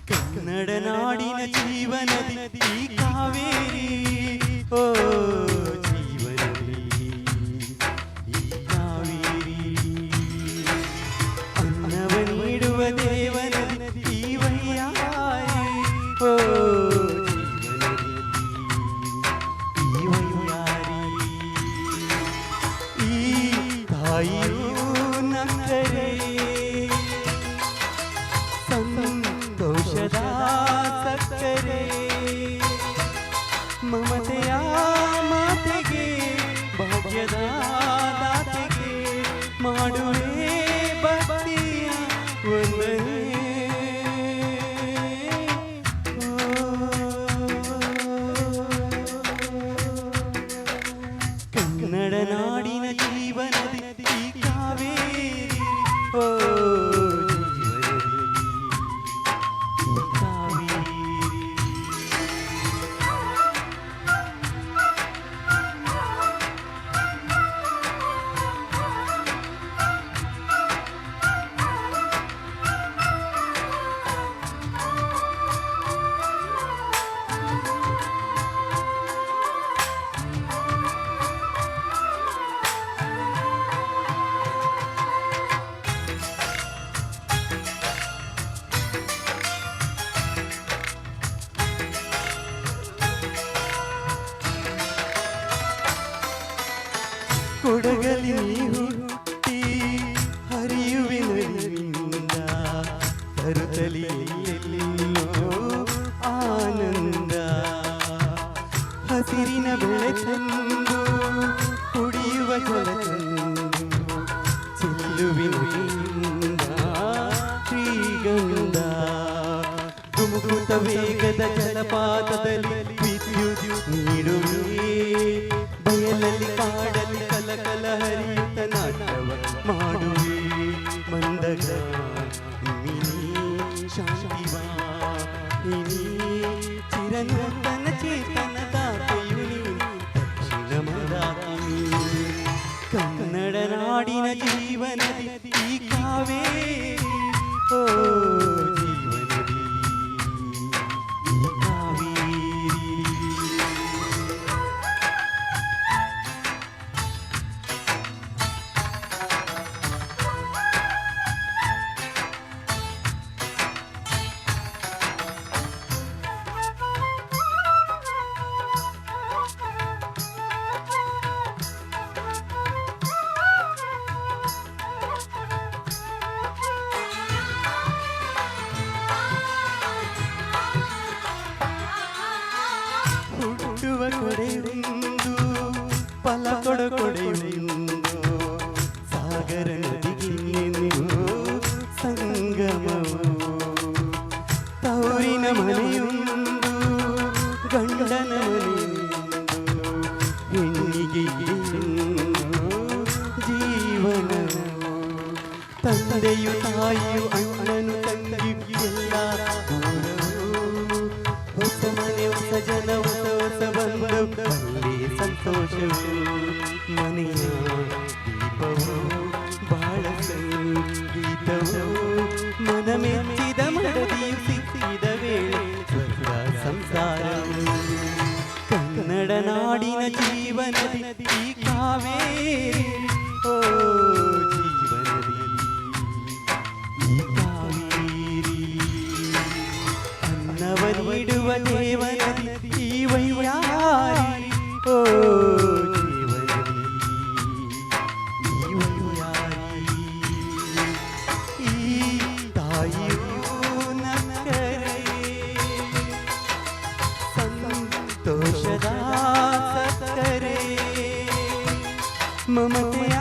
ಕನ್ನಡ ನಾಡಿನ ಜೀವನದಿ ಈ ಕಾವೇರಿ ಓ ಜೀವನದಿ ಈ ಕಾವೇರಿ ಅನ್ನವ ನೀಡುವ ದೇವನದಿ ಈ ವೈಯಾರಿ ಓ ಜೀವನದಿ ಈ ವೈಯಾರಿ ಈ ತಾಯಿಯೂ ನಕ್ಕರೆ ಸಂತೋಷದ ಸಕ್ಕರೆ ಮಮತೆಯ ಮಾತೆಗೆ ಭಾಗ್ಯದ ದಾತೆಗೆ ಮಾಡುವೆ ಭಕ್ತಿಯ ವಂದನೆ ಕನ್ನಡ ನಾಡಿನ ಜೀವನದಿ ಈ ಕಾವೇರಿ ಓ ಕೊಡಗಲಿ ಹುಟ್ಟಿ ಹರಿಯುವಿನಿಂದ ತರುತ್ತಲಿ ಎಲ್ಲೆಲ್ಲೋ ಆನಂದ ಹಸಿರಿನ ಬೆಳೆ ತಂದು ಕುಡಿಯುವ ಜಲ ತಂದು ಚೆಲ್ಲುವಿನಿಂದ ಶ್ರೀಗಂಧ ಧುಮುಕುತ ವೇಗದ ಜಲಪಾತದಲ್ಲಿ ವಿದ್ಯುತ್ ನೀಡುವೆ ಬಯಲಲ್ಲಿ ಕಾಡಲ್ಲಿ ಕಲಕಲ ಹರಿಯುತ್ತ ನಾಟವ ಮಾಡುವೆ ಮಂದಗಾಮಿನಿ ಶಾಂತಿವಾಹಿನಿ ಚಿರನೂತನ ಚೇತನ ದಾತೆಯು ದಕ್ಷಿಣ ಮದಾಕಿನಿ ಕನ್ನಡ ನಾಡಿನ ಜೀವನದಿ ಈ ಕಾವೇರಿ ಓ ಜೀವನದಿ ಈ ಕಾವೇರಿ ಹುಟ್ಟುವ ಕೊಡೆಯೊಂದು ಫಲ ಕೊಡೆಯೊಂದು ಸಾಗರ ನದಿಗಿನ್ನೆಂದು ಸಂಗಮವು ತೌರಿನ ಮನೆಯೊಂದು ಗಂಡನ ಮನೆಯೊಂದು ಹೆಣ್ಣಿಗೆ ಜೀವನವು ತಂದೆಯು ತಾಯಿಯು ಅಣ್ಣನು ತಂಗಿಯು ಎಲ್ಲ ಹೊಸ ಮನೆ ಹೊಸ ಜನ ಹೊಸ ಹೊಸ ಬಂಧುಗಳಲ್ಲಿ ಸಂತೋಷವು ಮನೆಯ ದೀಪವು ಬಾಳ ಸಂಗೀತವು ಮನ ಮೆಚ್ಚಿದ ಮಡದಿಯು ಸಿಕ್ಕಿದ ವೇಳೆ ಸ್ವರ್ಗ ಸಂಸಾರವು ಕನ್ನಡ ನಾಡಿನ ಜೀವನದಿ ಈ ಕಾವೇರಿ ಓ ಜೀವನದಿ ಈ ಕಾವೇರಿ ದೇವನದಿ ಈ ವೈಯಾರಿ ಓ ಜೀವನದಿ ಈ ವೈಯಾರಿ ಈ ತಾಯಿಯೂ ನಕ್ಕರೆ ಸಂತೋಷದ ಸಕ್ಕರೆ ಮಮತೆಯ